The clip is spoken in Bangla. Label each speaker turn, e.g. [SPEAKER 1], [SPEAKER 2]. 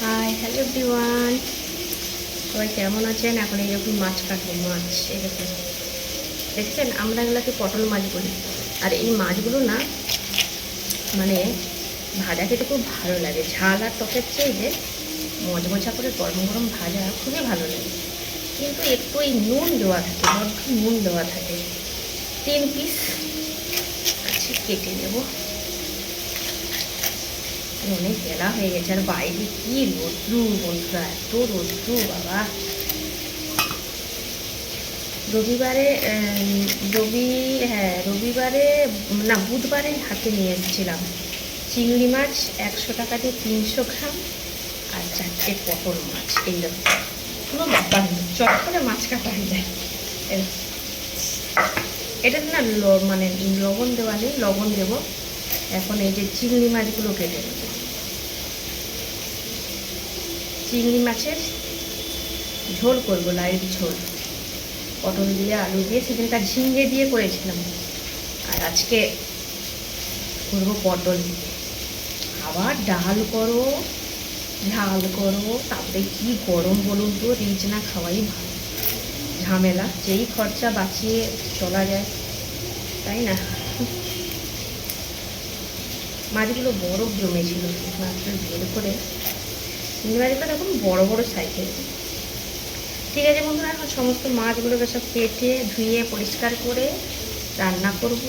[SPEAKER 1] হাই হ্যালো এভরিওয়ান, সবাই কেমন আছেন? এখন এইরকম মাছ কাটবো। মাছ এরকম দেখছেন, আমরা এগুলোকে পটল মাছ বলি। আর এই মাছগুলো না মানে ভাজা খেতে খুব ভালো লাগে। ঝাল আর টকের চেয়ে যে মজমজা করে গরম গরম ভাজা খুবই ভালো লাগে। কিন্তু একটু এই নুন দেওয়া থাকে, বড্ড নুন দেওয়া থাকে। 3 পিস আছে, কেটে নেব। অনেক বেলা হয়ে গেছে, আর বাইরে কি রোদ্রু বন্ধুরা, এত রোদ্রু বাবা। রবিবারে রবিবারে না, বুধবারে হাতে নিয়ে এসেছিলাম চিংড়ি মাছ 100 টাকা দিয়ে 300 গ্রাম, আর 4টে পটল মাছ। এইরকম কোনো ব্যাপার নেই, চট করে মাছ কাটা হয়ে যায়। এটাতে না মানে লবণ দেওয়া নেই, লবণ দেবো এখন। এই যে চিংড়ি মাছগুলো কেটে নেব। চিংড়ি মাছের ঝোল করবো, লাইট ঝোল, পটল দিয়ে আলু দিয়ে। সেদিনকার ঝিঙে দিয়ে করেছিলাম, আর আজকে করবো পটল দিয়ে। আবার ডাল করো, ঝাল করো, তারপরে কি গরম বলুন তো, রিচ না খাওয়াই ভালো। ঝামেলা, যেই খরচা বাঁচিয়ে চলা যায়, তাই না? মাছগুলো বরফ জমেছিল, মাছগুলো বের করে মাছগুলো এখন বড় বড় সাইজের। ঠিক আছে বন্ধুরা, এখন সমস্ত মাছগুলোকে সব কেটে ধুয়ে পরিষ্কার করে রান্না করব।